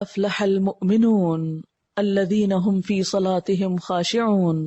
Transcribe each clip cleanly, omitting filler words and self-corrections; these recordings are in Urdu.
أفلح المؤمنون الذين هم في صلاتهم خاشعون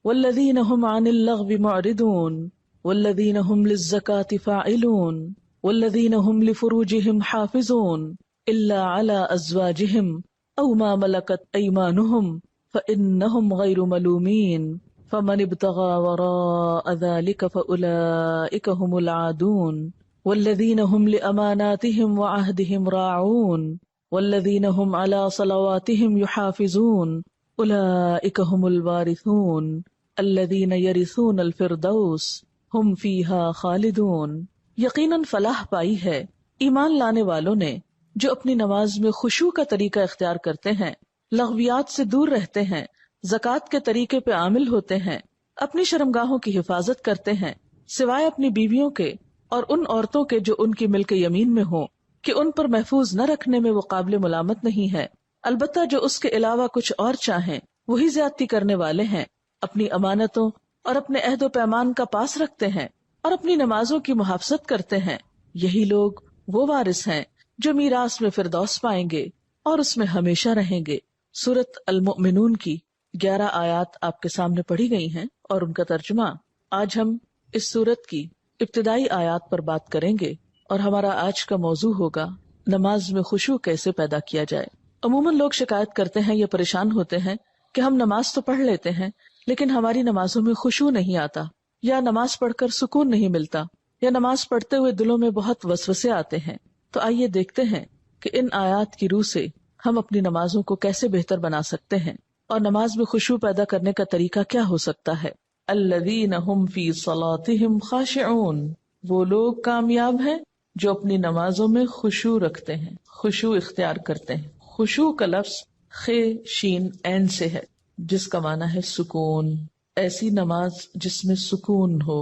والذين هم عن اللغو معرضون والذين هم للزكاة فاعلون والذين هم لفروجهم حافظون إلا على أزواجهم أو ما ملكت أيمانهم فإنهم غير ملومين فمن ابتغى وراء ذلك فأولئك هم العادون والذين هم لأماناتهم وعهدهم راعون والذين هم على صلواتهم يحافظون أولئك هم الوارثون الذين يرثون الفردوس هم فيها خالدون۔ یقیناً فلاح پائی ہے ایمان لانے والوں نے جو اپنی نماز میں خشوع کا طریقہ اختیار کرتے ہیں، لغویات سے دور رہتے ہیں، زکوٰۃ کے طریقے پہ عامل ہوتے ہیں، اپنی شرمگاہوں کی حفاظت کرتے ہیں سوائے اپنی بیویوں کے اور ان عورتوں کے جو ان کی ملک یمین میں ہوں کہ ان پر محفوظ نہ رکھنے میں وہ قابل ملامت نہیں ہے، البتہ جو اس کے علاوہ کچھ اور چاہیں وہی زیادتی کرنے والے ہیں، اپنی امانتوں اور اپنے عہد و پیمان کا پاس رکھتے ہیں اور اپنی نمازوں کی محافظت کرتے ہیں، یہی لوگ وہ وارث ہیں جو میراث میں فردوس پائیں گے اور اس میں ہمیشہ رہیں گے۔ سورۃ المؤمنون کی 11 آیات آپ کے سامنے پڑھی گئی ہیں اور ان کا ترجمہ۔ آج ہم اس سورت کی ابتدائی آیات پر بات کریں گے اور ہمارا آج کا موضوع ہوگا نماز میں خشوع کیسے پیدا کیا جائے۔ عموماً لوگ شکایت کرتے ہیں یا پریشان ہوتے ہیں کہ ہم نماز تو پڑھ لیتے ہیں لیکن ہماری نمازوں میں خشوع نہیں آتا، یا نماز پڑھ کر سکون نہیں ملتا، یا نماز پڑھتے ہوئے دلوں میں بہت وسوسے آتے ہیں۔ تو آئیے دیکھتے ہیں کہ ان آیات کی روح سے ہم اپنی نمازوں کو کیسے بہتر بنا سکتے ہیں اور نماز میں خشوع پیدا کرنے کا طریقہ کیا ہو سکتا ہے۔ الذین هم فی صلاتهم خاشعون، وہ لوگ کامیاب ہیں جو اپنی نمازوں میں خشوع رکھتے ہیں، خشوع اختیار کرتے ہیں۔ خشوع کا لفظ خ شین عین سے ہے جس کا معنی ہے سکون۔ ایسی نماز جس میں سکون ہو،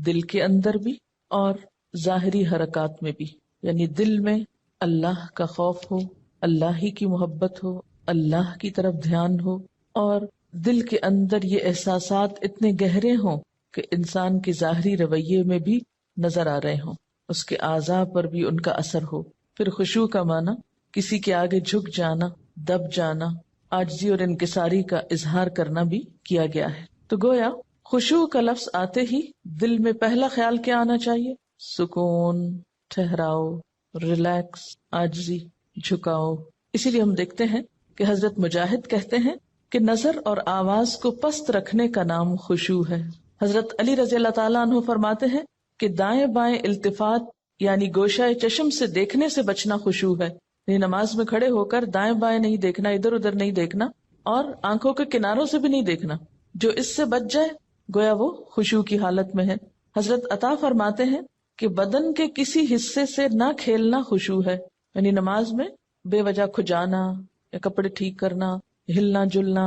دل کے اندر بھی اور ظاہری حرکات میں بھی، یعنی دل میں اللہ کا خوف ہو، اللہ ہی کی محبت ہو، اللہ کی طرف دھیان ہو، اور دل کے اندر یہ احساسات اتنے گہرے ہوں کہ انسان کے ظاہری رویے میں بھی نظر آ رہے ہوں، اس کے اعضاء پر بھی ان کا اثر ہو۔ پھر خشوع کا معنی کسی کے آگے جھک جانا، دب جانا، عاجزی اور انکساری کا اظہار کرنا بھی کیا گیا ہے۔ تو گویا خشوع کا لفظ آتے ہی دل میں پہلا خیال کیا آنا چاہیے؟ سکون، ٹھہراؤ، ریلیکس، عاجزی، جھکاؤ۔ اسی لیے ہم دیکھتے ہیں کہ حضرت مجاہد کہتے ہیں کہ نظر اور آواز کو پست رکھنے کا نام خشوع ہے۔ حضرت علی رضی اللہ تعالیٰ عنہ فرماتے ہیں کہ دائیں بائیں التفات یعنی گوشہ چشم سے دیکھنے سے بچنا خشوع ہے، یعنی نماز میں کھڑے ہو کر دائیں بائیں نہیں دیکھنا، ادھر ادھر نہیں دیکھنا، اور آنکھوں کے کناروں سے بھی نہیں دیکھنا۔ جو اس سے بچ جائے گویا وہ خشوع کی حالت میں ہے۔ حضرت عطا فرماتے ہیں کہ بدن کے کسی حصے سے نہ کھیلنا خشوع ہے، یعنی نماز میں بے وجہ کھجانا یا کپڑے ٹھیک کرنا، ہلنا جلنا،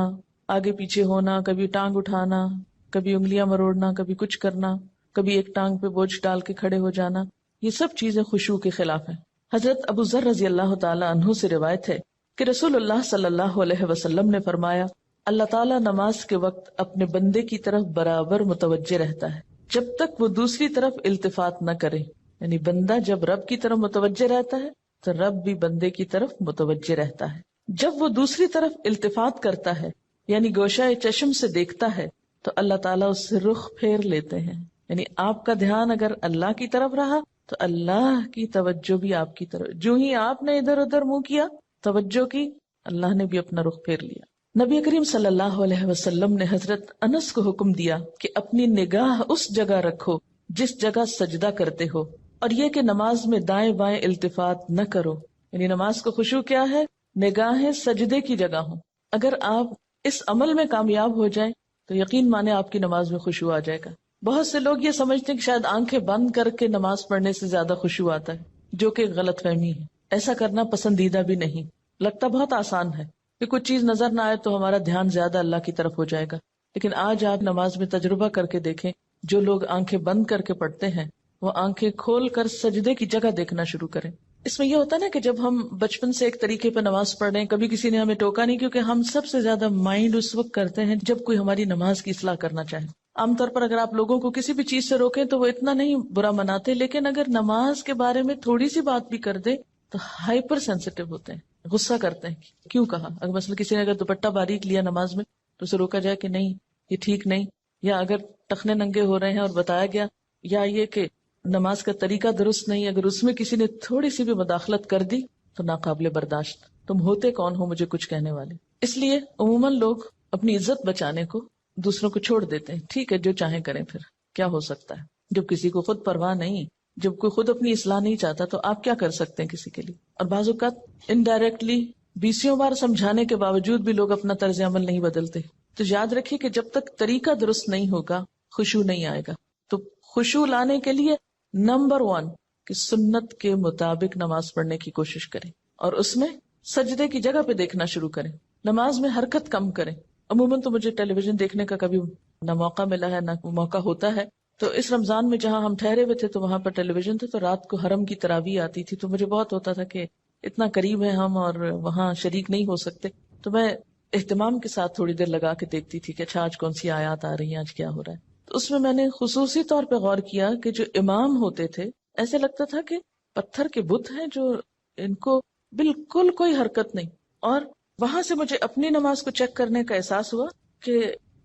آگے پیچھے ہونا، کبھی ٹانگ اٹھانا، کبھی انگلیاں مروڑنا، کبھی کچھ کرنا، کبھی ایک ٹانگ پہ بوجھ ڈال کے کھڑے ہو جانا، یہ سب چیزیں خشوع کے خلاف ہیں۔ حضرت ابو ذر رضی اللہ تعالی عنہ سے روایت ہے کہ رسول اللہ صلی اللہ علیہ وسلم نے فرمایا، اللہ تعالیٰ نماز کے وقت اپنے بندے کی طرف برابر متوجہ رہتا ہے جب تک وہ دوسری طرف التفات نہ کرے، یعنی بندہ جب رب کی طرف متوجہ رہتا ہے تو رب بھی بندے کی طرف متوجہ رہتا ہے۔ جب وہ دوسری طرف التفات کرتا ہے یعنی گوشہ چشم سے دیکھتا ہے تو اللہ تعالیٰ اس سے رخ پھیر لیتے ہیں، یعنی آپ کا دھیان اگر اللہ کی طرف رہا تو اللہ کی توجہ بھی آپ کی طرف، جو ہی آپ نے ادھر ادھر منہ کیا، توجہ کی، اللہ نے بھی اپنا رخ پھیر لیا۔ نبی کریم صلی اللہ علیہ وسلم نے حضرت انس کو حکم دیا کہ اپنی نگاہ اس جگہ رکھو جس جگہ سجدہ کرتے ہو، اور یہ کہ نماز میں دائیں بائیں التفات نہ کرو، یعنی نماز کو خشوع کیا ہے؟ نگاہیں سجدے کی جگہ ہوں۔ اگر آپ اس عمل میں کامیاب ہو جائیں تو یقین مانے آپ کی نماز میں خشوع آ جائے گا۔ بہت سے لوگ یہ سمجھتے ہیں کہ شاید آنکھیں بند کر کے نماز پڑھنے سے زیادہ خشوع آتا ہے، جو کہ غلط فہمی ہے۔ ایسا کرنا پسندیدہ بھی نہیں، لگتا بہت آسان ہے کہ کچھ چیز نظر نہ آئے تو ہمارا دھیان زیادہ اللہ کی طرف ہو جائے گا، لیکن آج آپ نماز میں تجربہ کر کے دیکھیں، جو لوگ آنکھیں بند کر کے پڑھتے ہیں وہ آنکھیں کھول کر سجدے کی جگہ دیکھنا شروع کریں۔ اس میں یہ ہوتا ہے نا کہ جب ہم بچپن سے ایک طریقے پہ نماز پڑھ رہے ہیں، کبھی کسی نے ہمیں ٹوکا نہیں، کیونکہ ہم سب سے زیادہ مائنڈ اس وقت کرتے ہیں جب کوئی ہماری نماز کی اصلاح کرنا چاہے۔ عام طور پر اگر آپ لوگوں کو کسی بھی چیز سے روکیں تو وہ اتنا نہیں برا مناتے، لیکن اگر نماز کے بارے میں تھوڑی سی بات بھی کر دے تو ہائپر سینسیٹیو ہوتے ہیں، غصہ کرتے ہیں کیوں کہا. اگر مثلا کسی نے اگر دوپٹہ باریک لیا نماز میں تو اسے روکا جائے کہ نہیں یہ ٹھیک نہیں، یا اگر ٹخنے ننگے ہو رہے ہیں اور بتایا گیا، یا یہ کہ نماز کا طریقہ درست نہیں، اگر اس میں کسی نے تھوڑی سی بھی مداخلت کر دی تو ناقابل برداشت. تم ہوتے کون ہو مجھے کچھ کہنے والے. اس لیے عموماً لوگ اپنی عزت بچانے کو دوسروں کو چھوڑ دیتے ہیں. ٹھیک ہے جو چاہیں کریں، پھر کیا ہو سکتا ہے. جب کسی کو خود پرواہ نہیں، جب کوئی خود اپنی اصلاح نہیں چاہتا تو آپ کیا کر سکتے ہیں کسی کے لیے. اور بعض اوقات انڈائریکٹلی 20 بار سمجھانے کے باوجود بھی لوگ اپنا طرز عمل نہیں بدلتے. تو یاد رکھیے کہ جب تک طریقہ درست نہیں ہوگا خشوع نہیں آئے گا. تو خشوع لانے کے لیے نمبر 1 کہ سنت کے مطابق نماز پڑھنے کی کوشش کریں، اور اس میں سجدے کی جگہ پہ دیکھنا شروع کریں. نماز میں حرکت کم کریں. عموماً تو مجھے ٹیلی ویژن دیکھنے کا کبھی نہ موقع ملا ہے نہ موقع ہوتا ہے. تو اس رمضان میں جہاں ہم ٹھہرے ہوئے تھے تو وہاں پر ٹیلی ویژن تھے، تو رات کو حرم کی تراویح آتی تھی. تو مجھے بہت ہوتا تھا کہ اتنا قریب ہے ہم اور وہاں شریک نہیں ہو سکتے. تو میں اہتمام کے ساتھ تھوڑی دیر لگا کے دیکھتی تھی کہ اچھا آج کون سی آیات آ رہی ہیں، آج کیا ہو رہا ہے. تو اس میں نے خصوصی طور پہ غور کیا کہ جو امام ہوتے تھے ایسے لگتا تھا کہ پتھر کے بت ہیں جو ان کو بالکل کوئی حرکت نہیں. اور وہاں سے مجھے اپنی نماز کو چیک کرنے کا احساس ہوا کہ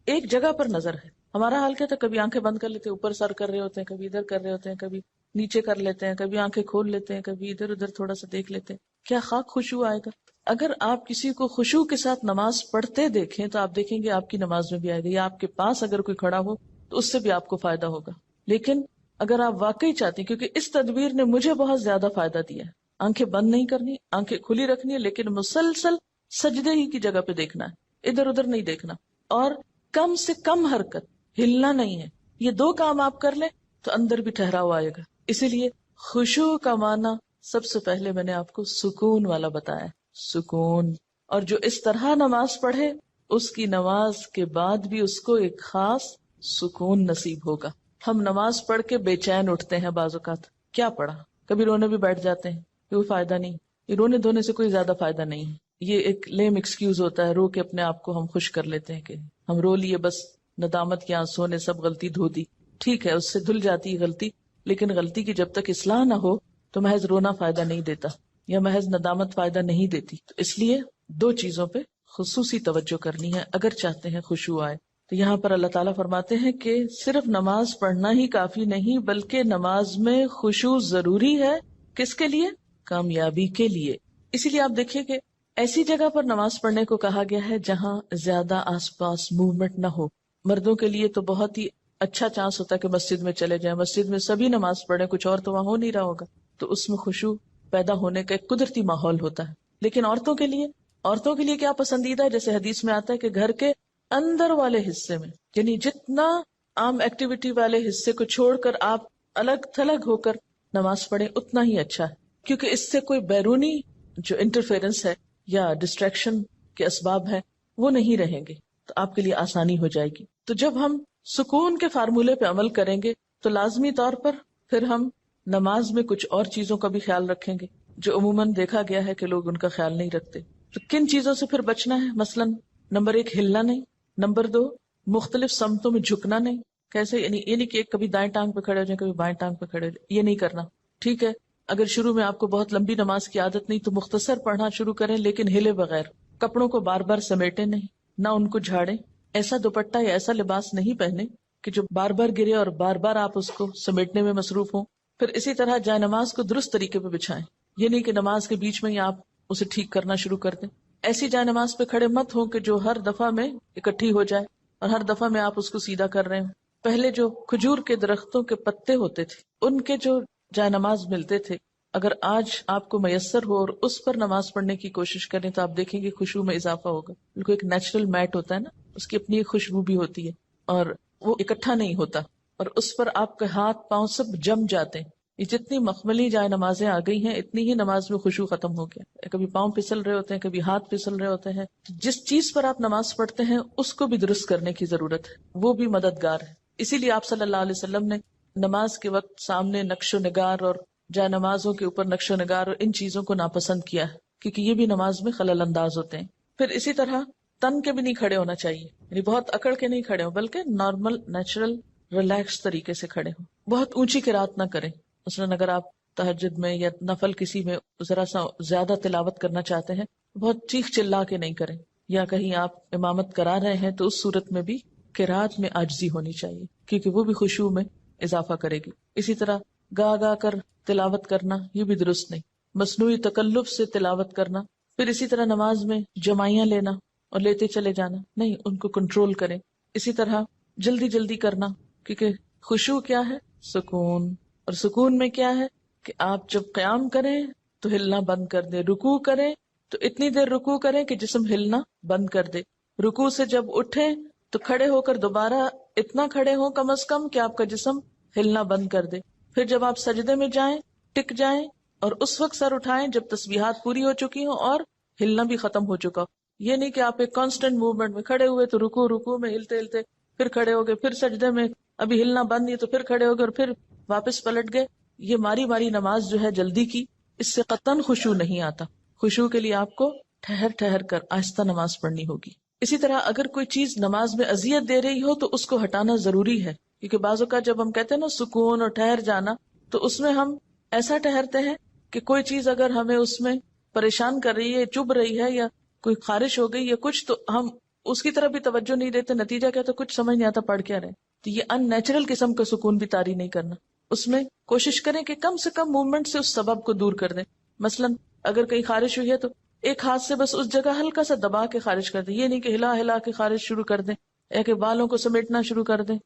ایک جگہ پر نظر ہے. ہمارا حال کیا تھا، کبھی آنکھیں بند کر لیتے اوپر سر کر رہے ہوتے ہیں، کبھی ادھر کر رہے ہوتے ہیں، کبھی نیچے کر لیتے ہیں، کبھی آنکھیں کھول لیتے ہیں، کبھی ادھر ادھر تھوڑا سا دیکھ لیتے ہیں. کیا خاک خشوع آئے گا؟ اگر آپ کسی کو خشوع کے ساتھ نماز پڑھتے دیکھیں تو آپ دیکھیں گے آپ کی نماز میں بھی آئے گا، یا آپ کے پاس اگر کوئی کھڑا ہو تو اس سے بھی آپ کو فائدہ ہوگا. لیکن اگر آپ واقعی چاہتے ہیں، کیونکہ اس تدبیر نے مجھے بہت زیادہ فائدہ دیا ہے، آنکھیں بند نہیں کرنی، آنکھیں کھلی رکھنی ہے، لیکن مسلسل سجدے ہی کی جگہ پہ دیکھنا ہے، ادھر ادھر نہیں دیکھنا، اور کم سے کم حرکت، ہلنا نہیں ہے. یہ 2 کام آپ کر لیں تو اندر بھی ٹھہراؤ آئے گا. اسی لیے خشوع کا معنی سب سے پہلے میں نے آپ کو سکون والا بتایا، سکون. اور جو اس طرح نماز پڑھے اس کی نماز کے بعد بھی اس کو ایک خاص سکون نصیب ہوگا. ہم نماز پڑھ کے بے چین اٹھتے ہیں بعض اوقات، کیا پڑھا، کبھی رونے بھی بیٹھ جاتے ہیں، کوئی فائدہ نہیں. یہ رونے دھونے سے کوئی زیادہ فائدہ نہیں ہے. یہ ایک لیم ایکسکیوز ہوتا ہے، رو کے اپنے آپ کو ہم خوش کر لیتے ہیں کہ ہم رو لیے، بس ندامت کے آنسوں نے سب غلطی دھو دی. ٹھیک ہے اس سے دھل جاتی ہے غلطی، لیکن غلطی کی جب تک اصلاح نہ ہو تو محض رونا فائدہ نہیں دیتا، یا محض ندامت فائدہ نہیں دیتی. تو اس لیے 2 چیزوں پہ خصوصی توجہ کرنی ہے اگر چاہتے ہیں خشوع آئے. تو یہاں پر اللہ تعالیٰ فرماتے ہیں کہ صرف نماز پڑھنا ہی کافی نہیں، بلکہ نماز میں خشوع ضروری ہے. کس کے لیے؟ کامیابی کے لیے. اسی لیے آپ دیکھیے کہ ایسی جگہ پر نماز پڑھنے کو کہا گیا ہے جہاں زیادہ آس پاس موومنٹ نہ ہو. مردوں کے لیے تو بہت ہی اچھا چانس ہوتا ہے کہ مسجد میں چلے جائیں، مسجد میں سبھی نماز پڑھیں، کچھ اور تو وہاں ہو نہیں رہا ہوگا، تو اس میں خشوع پیدا ہونے کا ایک قدرتی ماحول ہوتا ہے. لیکن عورتوں کے لیے کیا پسندیدہ ہے؟ جیسے حدیث میں آتا ہے کہ گھر کے اندر والے حصے میں، یعنی جتنا عام ایکٹیویٹی والے حصے کو چھوڑ کر آپ الگ تھلگ ہو کر نماز پڑھیں اتنا ہی اچھا ہے، کیونکہ اس سے کوئی بیرونی جو انٹرفیرنس ہے یا ڈسٹریکشن کے اسباب ہیں وہ نہیں رہیں گے، تو آپ کے لیے آسانی ہو جائے گی. تو جب ہم سکون کے فارمولے پہ عمل کریں گے تو لازمی طور پر پھر ہم نماز میں کچھ اور چیزوں کا بھی خیال رکھیں گے جو عموماً دیکھا گیا ہے کہ لوگ ان کا خیال نہیں رکھتے. تو کن چیزوں سے پھر بچنا ہے؟ مثلاً نمبر 1 ہلنا نہیں، نمبر 2 مختلف سمتوں میں جھکنا نہیں. کیسے؟ یعنی کہ کبھی دائیں ٹانگ پہ کھڑے ہو جائیں، کبھی بائیں ٹانگ پہ کھڑے ہو جائیں، یہ نہیں کرنا. ٹھیک ہے اگر شروع میں آپ کو بہت لمبی نماز کی عادت نہیں تو مختصر پڑھنا شروع کریں، لیکن ہلے بغیر. کپڑوں کو بار بار سمیٹے نہیں، نہ ان کو جھاڑیں. ایسا دوپٹہ یا ایسا لباس نہیں پہنے کہ جو بار بار گرے اور بار بار آپ اس کو سمیٹنے میں مصروف ہوں. پھر اسی طرح جائے نماز کو درست طریقے پہ بچھائیں، یہ نہیں کہ نماز کے بیچ میں ہی آپ اسے ٹھیک کرنا شروع کر دیں. ایسی جائے نماز پہ کھڑے مت ہوں کہ جو ہر دفعہ میں اکٹھی ہو جائے اور ہر دفعہ میں آپ اس کو سیدھا کر رہے ہوں. پہلے جو کھجور کے درختوں کے پتے ہوتے تھے ان کے جو جائے نماز ملتے تھے، اگر آج آپ کو میسر ہو اور اس پر نماز پڑھنے کی کوشش کریں تو آپ دیکھیں گے خشوع میں اضافہ ہوگا. بالکل ایک نیچرل میٹ ہوتا ہے نا، اس کی اپنی ایک خوشبو بھی ہوتی ہے اور وہ اکٹھا نہیں ہوتا، اور اس پر آپ کے ہاتھ پاؤں سب جم جاتے ہیں. یہ جتنی مخملی جائے نمازیں آ گئی ہیں اتنی ہی نماز میں خشوع ختم ہو گیا. کبھی پاؤں پھسل رہے ہوتے ہیں، کبھی ہاتھ پھسل رہے ہوتے ہیں. جس چیز پر آپ نماز پڑھتے ہیں اس کو بھی درست کرنے کی ضرورت ہے، وہ بھی مددگار ہے. اسی لیے آپ صلی اللہ علیہ وسلم نے نماز کے وقت سامنے نقش و نگار اور جائے نمازوں کے اوپر نقش و نگار اور ان چیزوں کو ناپسند کیا ہے، کیونکہ یہ بھی نماز میں خلل انداز ہوتے ہیں. پھر اسی طرح تن کے بھی نہیں کھڑے ہونا چاہیے، یعنی بہت اکڑ کے نہیں کھڑے ہوں بلکہ نارمل نیچرل ریلیکس طریقے سے کھڑے ہوں. بہت اونچی قرات نہ کریں. مثلاً اگر آپ تہجد میں یا نفل کسی میں ذرا سا زیادہ تلاوت کرنا چاہتے ہیں، بہت چیخ چلا کے نہیں کریں، یا کہیں آپ امامت کرا رہے ہیں تو اس صورت میں بھی قرات میں عاجزی ہونی چاہیے، کیونکہ وہ بھی خشوع میں اضافہ کرے گی۔ اسی طرح گا گا کر تلاوت کرنا یہ بھی درست نہیں، مصنوعی تکلف سے تلاوت کرنا، پھر اسی طرح نماز میں جمائیاں لینا اور لیتے چلے جانا، نہیں، ان کو کنٹرول کریں۔ اسی طرح جلدی جلدی کرنا، کیونکہ خشوع کیا ہے؟ سکون، اور سکون میں کیا ہے کہ آپ جب قیام کریں تو ہلنا بند کر دیں، رکوع کریں تو اتنی دیر رکوع کریں کہ جسم ہلنا بند کر دے، رکوع سے جب اٹھیں تو کھڑے ہو کر دوبارہ اتنا کھڑے ہوں کم از کم کہ آپ کا جسم ہلنا بند کر دے، پھر جب آپ سجدے میں جائیں ٹک جائیں اور اس وقت سر اٹھائیں جب تسبیحات پوری ہو چکی ہوں اور ہلنا بھی ختم ہو چکا ہو۔ یہ نہیں کہ آپ ایک کانسٹنٹ موومنٹ میں کھڑے ہوئے تو رکوع میں ہلتے ہلتے پھر کھڑے ہو گئے، پھر سجدے میں ابھی ہلنا بند نہیں تو پھر کھڑے ہو گئے اور پھر واپس پلٹ گئے۔ یہ ماری ماری نماز جو ہے جلدی کی، اس سے قطعاً خشوع نہیں آتا۔ خشوع کے لیے آپ کو ٹھہر ٹھہر کر آہستہ نماز پڑھنی ہوگی۔ اسی طرح اگر کوئی چیز نماز میں اذیت دے رہی ہو تو اس کو ہٹانا ضروری ہے، کیونکہ بعض اوقات جب ہم کہتے ہیں نا سکون اور ٹھہر جانا، تو اس میں ہم ایسا ٹھہرتے ہیں کہ کوئی چیز اگر ہمیں اس میں پریشان کر رہی ہے، چبھ رہی ہے، یا کوئی خارش ہو گئی یا کچھ، تو ہم اس کی طرف بھی توجہ نہیں دیتے، نتیجہ کیا تو کچھ سمجھ نہیں آتا پڑھ کیا رہے۔ تو یہ ان نیچرل قسم کا سکون بھی طاری نہیں کرنا، اس میں کوشش کریں کہ کم سے کم موومنٹ سے اس سبب کو دور کر دیں۔ مثلا اگر کہیں خارش ہوئی ہے تو ایک ہاتھ سے بس اس جگہ ہلکا سا دبا کے خارش کر دیں، یہ نہیں کہ ہلا ہلا کے خارش شروع کر دیں، یا کہ بالوں کو سمیٹنا شروع کر دیں،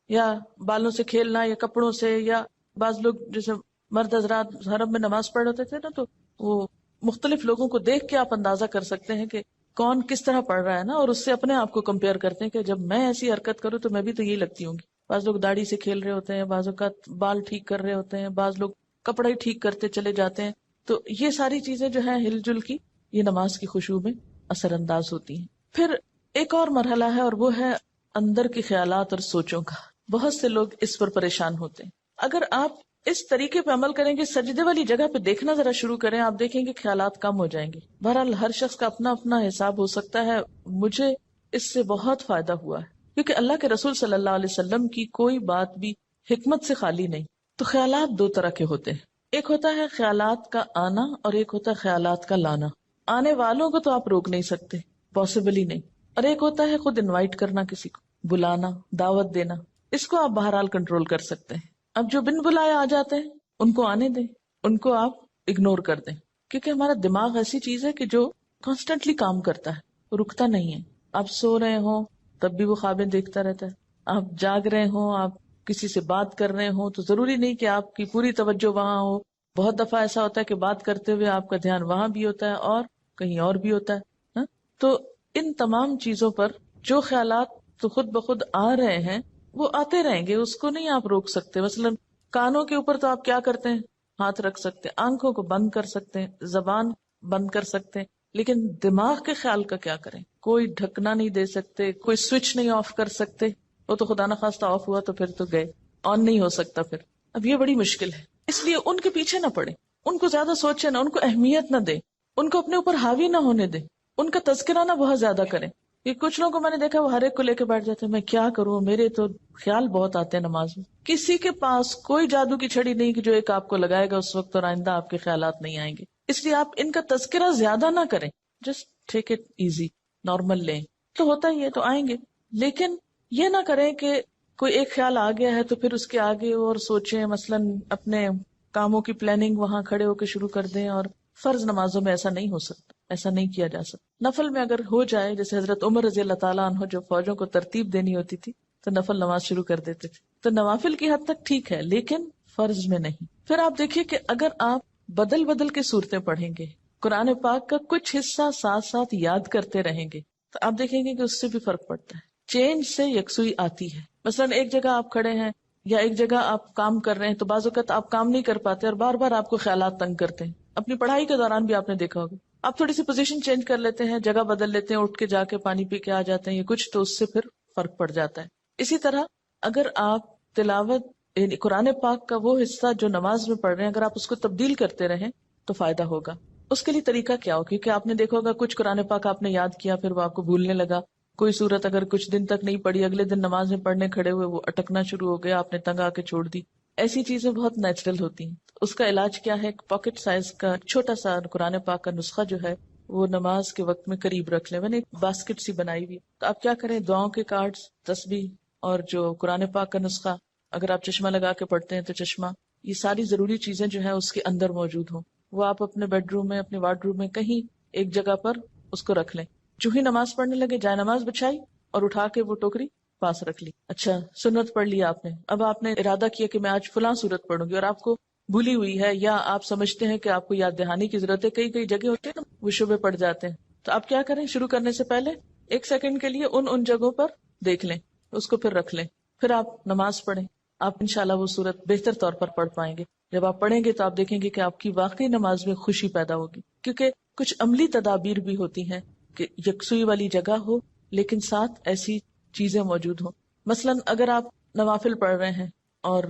یا بالوں سے کھیلنا، یا کپڑوں سے، یا بعض لوگ جیسے مرد حضرات حرم میں نماز پڑھ ہوتے تھے نا، تو وہ مختلف لوگوں کو دیکھ کے آپ اندازہ کر سکتے ہیں کہ کون کس طرح پڑھ رہا ہے نا، اور اس سے اپنے آپ کو کمپیئر کرتے ہیں کہ جب میں ایسی حرکت کروں تو میں بھی تو یہی لگتی ہوں گی۔ بعض لوگ داڑھی سے کھیل رہے ہوتے ہیں، بعض اوقات بال ٹھیک کر رہے ہوتے ہیں، بعض لوگ کپڑے ٹھیک کرتے چلے جاتے ہیں، تو یہ ساری چیزیں جو ہیں ہل جل کی، یہ نماز کی خشوع میں اثر انداز ہوتی ہیں۔ پھر ایک اور مرحلہ ہے اور وہ ہے اندر کے خیالات اور سوچوں کا۔ بہت سے لوگ اس پر پریشان ہوتے ہیں۔ اگر آپ اس طریقے پہ عمل کریں گے، سجدے والی جگہ پہ دیکھنا ذرا شروع کریں، آپ دیکھیں گے خیالات کم ہو جائیں گے۔ بہرحال ہر شخص کا اپنا اپنا حساب ہو سکتا ہے، مجھے اس سے بہت فائدہ ہوا ہے، کیونکہ اللہ کے رسول صلی اللہ علیہ وسلم کی کوئی بات بھی حکمت سے خالی نہیں۔ تو خیالات دو طرح کے ہوتے ہیں، ایک ہوتا ہے خیالات کا آنا اور ایک ہوتا ہے خیالات کا لانا۔ آنے والوں کو تو آپ روک نہیں سکتے، پاسبل ہی نہیں، اور ایک ہوتا ہے خود انوائٹ کرنا، کسی کو بلانا، دعوت دینا، اس کو آپ بہرحال کنٹرول کر سکتے ہیں۔ اب جو بن بلائے آ جاتے ہیں ان کو آنے دیں، ان کو آپ اگنور کر دیں، کیونکہ ہمارا دماغ ایسی چیز ہے کہ جو کانسٹنٹلی کام کرتا ہے، رکتا نہیں ہے۔ آپ سو رہے ہوں تب بھی وہ خوابیں دیکھتا رہتا ہے، آپ جاگ رہے ہوں، آپ کسی سے بات کر رہے ہوں تو ضروری نہیں کہ آپ کی پوری توجہ وہاں ہو۔ بہت دفعہ ایسا ہوتا ہے کہ بات کرتے ہوئے آپ کا دھیان وہاں بھی ہوتا ہے اور کہیں اور بھی ہوتا ہے۔ تو ان تمام چیزوں پر جو خیالات تو خود بخود آ رہے ہیں وہ آتے رہیں گے، اس کو نہیں آپ روک سکتے۔ مثلا کانوں کے اوپر تو آپ کیا کرتے ہیں، ہاتھ رکھ سکتے ہیں، آنکھوں کو بند کر سکتے ہیں، زبان بند کر سکتے ہیں، لیکن دماغ کے خیال کا کیا کریں؟ کوئی ڈھکنا نہیں دے سکتے، کوئی سوئچ نہیں آف کر سکتے، وہ تو خدا نخواستہ آف ہوا تو پھر تو گئے، آن نہیں ہو سکتا پھر۔ اب یہ بڑی مشکل ہے، اس لیے ان کے پیچھے نہ پڑے، ان کو زیادہ سوچے نہ، ان کو اہمیت نہ دے، ان کو اپنے اوپر حاوی نہ ہونے دے، ان کا تذکرہ نہ بہت زیادہ کریں۔ یہ کچھ لوگوں کو میں نے دیکھا وہ ہر ایک کو لے کے بیٹھ جاتے ہیں، میں کیا کروں، میرے تو خیال بہت آتے ہیں نماز میں۔ کسی کے پاس کوئی جادو کی چھڑی نہیں کہ جو ایک آپ کو لگائے گا اس وقت اور آئندہ آپ کے خیالات نہیں آئیں گے، اس لیے آپ ان کا تذکرہ زیادہ نہ کریں، just take it easy, normal لیں، تو ہوتا ہی ہے تو آئیں گے، لیکن یہ نہ کریں کہ کوئی ایک خیال آ گیا ہے تو پھر اس کے آگے اور سوچیں، مثلا اپنے کاموں کی پلاننگ وہاں کھڑے ہو کے شروع کر دیں، اور فرض نمازوں میں ایسا نہیں ہو سکتا، ایسا نہیں کیا جا سکتا۔ نفل میں اگر ہو جائے، جیسے حضرت عمر رضی اللہ تعالیٰ عنہ جو فوجوں کو ترتیب دینی ہوتی تھی تو نفل نماز شروع کر دیتے تھے، تو نوافل کی حد تک ٹھیک ہے لیکن فرض میں نہیں۔ پھر آپ دیکھیے کہ اگر آپ بدل بدل کے صورتیں پڑھیں گے، قرآن پاک کا کچھ حصہ ساتھ ساتھ یاد کرتے رہیں گے، تو آپ دیکھیں گے کہ اس سے بھی فرق پڑتا ہے، چینج سے یکسوئی آتی ہے۔ مثلا ایک جگہ آپ کھڑے ہیں یا ایک جگہ آپ کام کر رہے ہیں تو بعض اوقات آپ کام نہیں کر پاتے اور بار بار آپ کو خیالات تنگ کرتے ہیں۔ اپنی پڑھائی کے دوران بھی آپ نے دیکھا ہوگا، آپ تھوڑی سی پوزیشن چینج کر لیتے ہیں، جگہ بدل لیتے ہیں، اٹھ کے جا کے پانی پی کے آ جاتے ہیں، یہ کچھ تو اس سے پھر فرق پڑ جاتا ہے۔ اسی طرح اگر آپ تلاوت یعنی قرآن پاک کا وہ حصہ جو نماز میں پڑھ رہے ہیں اگر آپ اس کو تبدیل کرتے رہیں تو فائدہ ہوگا۔ اس کے لیے طریقہ کیا ہو، کیونکہ آپ نے دیکھا ہوگا کچھ قرآن پاک آپ نے یاد کیا پھر وہ آپ کو بھولنے لگا، کوئی صورت اگر کچھ دن تک نہیں پڑھی، اگلے دن نماز میں پڑھنے کھڑے ہوئے وہ اٹکنا شروع ہو گیا، آپ نے تنگ آ کے چھوڑ دی۔ ایسی چیزیں بہت نیچرل ہوتی ہیں، اس کا علاج کیا ہے؟ پاکٹ سائز کا چھوٹا سا قرآن پاک کا نسخہ جو ہے وہ نماز کے وقت میں قریب رکھ لیں. میں نے ایک باسکٹ سی بنائی ہوئی، تو آپ کیا کریں، دعاؤں کے کارڈز، تسبیح اور جو قرآن پاک کا نسخہ، اگر آپ چشمہ لگا کے پڑھتے ہیں تو چشمہ، یہ ساری ضروری چیزیں جو ہیں اس کے اندر موجود ہوں. وہ آپ اپنے بیڈ روم میں، اپنے وارڈ روم میں، کہیں ایک جگہ پر اس کو رکھ لیں. جو ہی نماز پڑھنے لگے جائے نماز بچھائی اور اٹھا کے وہ ٹوکری پاس رکھ لی. اچھا سنت پڑھ لی آپ نے، اب آپ نے ارادہ کیا کہ میں آج فلاں سورت پڑھوں گی، اور آپ کو بھولی ہوئی ہے یا آپ سمجھتے ہیں کہ آپ کو یاد دہانی کی ضرورت ہے. کئی کئی جگہ ہوتے ہیں نا وہ شبے پڑ جاتے ہیں. تو آپ کیا کریں، شروع کرنے سے پہلے 1 سیکنڈ کے لیے ان جگہوں پر دیکھ لیں، اس کو پھر رکھ لیں، پھر آپ نماز پڑھیں. آپ انشاءاللہ وہ سورت بہتر طور پر پڑھ پائیں گے. جب آپ پڑھیں گے تو آپ دیکھیں گے کہ آپ کی واقعی نماز میں خوشی پیدا ہوگی، کیونکہ کچھ عملی تدابیر بھی ہوتی ہیں کہ یکسوئی والی جگہ ہو لیکن ساتھ ایسی چیزیں موجود ہوں. مثلا اگر آپ نوافل پڑھ رہے ہیں اور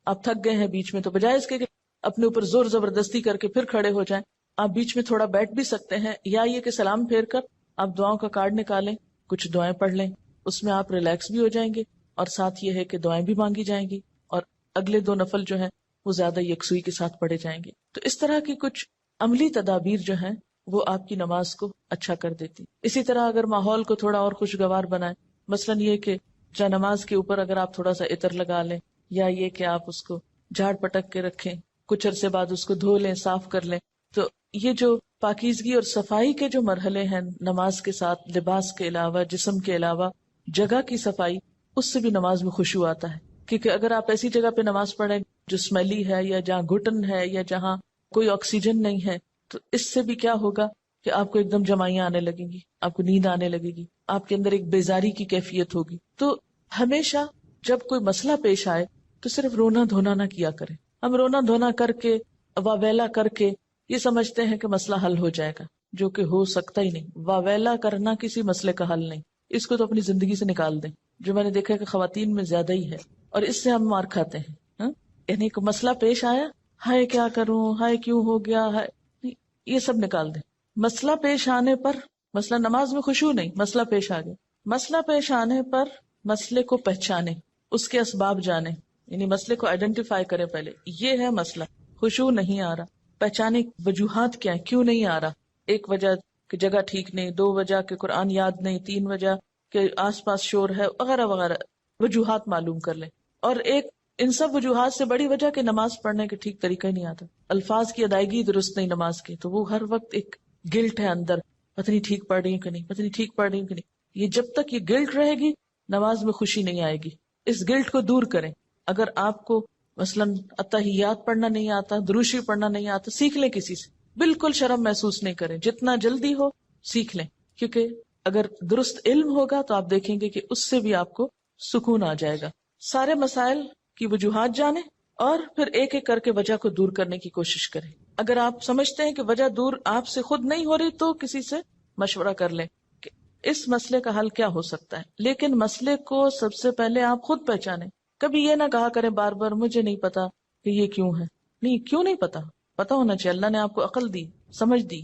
آپ تھک گئے ہیں بیچ میں، تو بجائے اس کے کہ اپنے اوپر زور زبردستی کر کے پھر کھڑے ہو جائیں، آپ بیچ میں تھوڑا بیٹھ بھی سکتے ہیں، یا یہ کہ سلام پھیر کر آپ دعاؤں کا کارڈ نکالیں، کچھ دعائیں پڑھ لیں، اس میں آپ ریلیکس بھی ہو جائیں گے اور ساتھ یہ ہے کہ دعائیں بھی مانگی جائیں گی، اور اگلے 2 نفل جو ہیں وہ زیادہ یکسوئی کے ساتھ پڑھے جائیں گے. تو اس طرح کی کچھ عملی تدابیر جو ہیں وہ آپ کی نماز کو اچھا کر دیتی. اسی طرح اگر ماحول کو تھوڑا اور خوشگوار بنائیں، مثلا یہ کہ جا نماز کے اوپر اگر آپ تھوڑا سا عطر لگا لیں، یا یہ کہ آپ اس کو جھاڑ پٹک کے رکھیں، کچھ عرصے بعد اس کو دھو لیں، صاف کر لیں. تو یہ جو پاکیزگی اور صفائی کے جو مرحلے ہیں نماز کے ساتھ، لباس کے علاوہ، جسم کے علاوہ جگہ کی صفائی، اس سے بھی نماز میں خشوع آتا ہے. کیونکہ اگر آپ ایسی جگہ پہ نماز پڑھیں جو اسمیلی ہے، یا جہاں گھٹن ہے، یا جہاں کوئی آکسیجن نہیں ہے، تو اس سے بھی کیا ہوگا کہ آپ کو ایک دم جمائیاں آنے لگیں گی، آپ کو نیند آنے لگے گی، آپ کے اندر ایک بیزاری کی کیفیت ہوگی. تو ہمیشہ جب کوئی مسئلہ پیش آئے تو صرف رونا دھونا نہ کیا کریں. ہم رونا دھونا کر کے، واویلا کر کے یہ سمجھتے ہیں کہ مسئلہ حل ہو جائے گا، جو کہ ہو سکتا ہی نہیں. واویلا کرنا کسی مسئلے کا حل نہیں، اس کو تو اپنی زندگی سے نکال دیں، جو میں نے دیکھا کہ خواتین میں زیادہ ہی ہے، اور اس سے ہم مار کھاتے ہیں. یعنی کوئی مسئلہ پیش آیا، ہائے کیا کروں، ہائے کیوں ہو گیا، ہائے، یہ سب نکال دیں. مسئلہ پیش آنے پر، مسئلہ نماز میں خشوع نہیں، مسئلہ پیش آ گیا، مسئلہ پیش آنے پر مسئلے کو پہچانے، اس کے اسباب جانے، یعنی مسئلے کو آئیڈینٹیفائی کرے. پہلے یہ ہے مسئلہ، خشوع نہیں آ رہا، پہچانے وجوہات کیا ہیں، کیوں نہیں آ رہا. 1 وجہ کہ جگہ ٹھیک نہیں، 2 وجہ کہ قرآن یاد نہیں، 3 وجہ کہ آس پاس شور ہے، وغیرہ وغیرہ وجوہات معلوم کر لیں. اور ایک ان سب وجوہات سے بڑی وجہ کہ نماز پڑھنے کے ٹھیک طریقہ ہی نہیں آتا، الفاظ کی ادائیگی درست نہیں نماز کی، تو وہ ہر وقت ایک گلٹ ہے اندر، پتہ نہیں ٹھیک پڑھ رہی ہوں کہ نہیں، پتہ نہیں ٹھیک پڑھ رہی ہوں کہ نہیں. یہ جب تک یہ گلٹ رہے گی نماز میں خوشی نہیں آئے گی. اس گلٹ کو دور کریں. اگر آپ کو مثلاً اتحیات پڑھنا نہیں آتا، دروشی پڑھنا نہیں آتا، سیکھ لیں کسی سے، بالکل شرم محسوس نہیں کریں، جتنا جلدی ہو سیکھ لیں. کیونکہ اگر درست علم ہوگا تو آپ دیکھیں گے کہ اس سے بھی آپ کو سکون آ جائے گا. سارے مسائل کی وجوہات جانیں اور پھر ایک ایک کر کے وجہ کو دور کرنے کی کوشش کریں. اگر آپ سمجھتے ہیں کہ وجہ دور آپ سے خود نہیں ہو رہی تو کسی سے مشورہ کر لیں کہ اس مسئلے کا حل کیا ہو سکتا ہے. لیکن مسئلے کو سب سے پہلے آپ خود پہچانیں. کبھی یہ نہ کہا کریں بار بار مجھے نہیں پتا کہ یہ کیوں ہے. نہیں، کیوں نہیں پتا، پتا ہونا چاہیے. اللہ نے آپ کو عقل دی، سمجھ دی،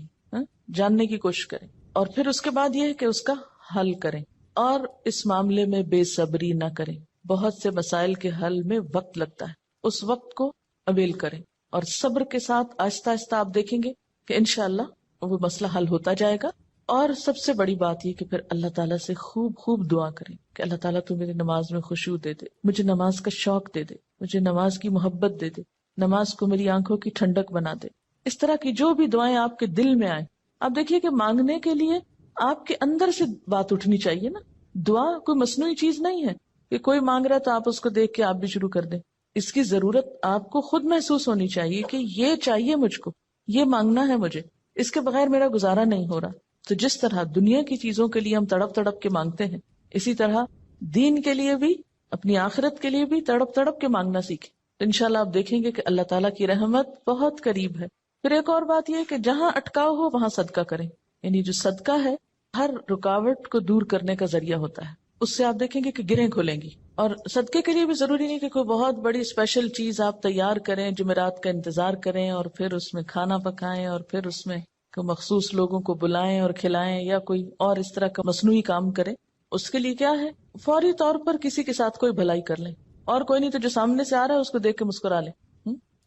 جاننے کی کوشش کریں. اور پھر اس کے بعد یہ ہے کہ اس کا حل کریں. اور اس معاملے میں بے صبری نہ کریں. بہت سے مسائل کے حل میں وقت لگتا ہے، اس وقت کو اویل کریں اور صبر کے ساتھ آہستہ آہستہ آپ دیکھیں گے کہ انشاءاللہ وہ مسئلہ حل ہوتا جائے گا. اور سب سے بڑی بات یہ کہ پھر اللہ تعالیٰ سے خوب خوب دعا کریں کہ اللہ تعالیٰ تو میری نماز میں خشوع دے دے، مجھے نماز کا شوق دے دے، مجھے نماز کی محبت دے دے، نماز کو میری آنکھوں کی ٹھنڈک بنا دے. اس طرح کی جو بھی دعائیں آپ کے دل میں آئیں، آپ دیکھیے کہ مانگنے کے لیے آپ کے اندر سے بات اٹھنی چاہیے نا. دعا کوئی مصنوعی چیز نہیں ہے کہ کوئی مانگ رہا ہے تو آپ اس کو دیکھ کے آپ بھی شروع کر دیں. اس کی ضرورت آپ کو خود محسوس ہونی چاہیے کہ یہ چاہیے مجھ کو، یہ مانگنا ہے مجھے، اس کے بغیر میرا گزارا نہیں ہو رہا. تو جس طرح دنیا کی چیزوں کے لیے ہم تڑپ تڑپ کے مانگتے ہیں، اسی طرح دین کے لیے بھی، اپنی آخرت کے لیے بھی تڑپ تڑپ کے مانگنا سیکھیں. تو انشاءاللہ آپ دیکھیں گے کہ اللہ تعالیٰ کی رحمت بہت قریب ہے. پھر ایک اور بات یہ ہے کہ جہاں اٹکاؤ ہو وہاں صدقہ کریں. یعنی جو صدقہ ہے ہر رکاوٹ کو دور کرنے کا ذریعہ ہوتا ہے. اس سے آپ دیکھیں گے کہ گرہیں کھلیں گی. اور صدقے کے لیے بھی ضروری نہیں کہ کوئی بہت بڑی اسپیشل چیز آپ تیار کریں، جمعرات کا انتظار کریں اور پھر اس میں کھانا پکائیں اور پھر اس میں مخصوص لوگوں کو بلائیں اور کھلائیں، یا کوئی اور اس طرح کا مصنوعی کام کریں. اس کے لیے کیا ہے، فوری طور پر کسی کے ساتھ کوئی بھلائی کر لیں، اور کوئی نہیں تو جو سامنے سے آ رہا ہے اس کو دیکھ کے مسکرا لیں.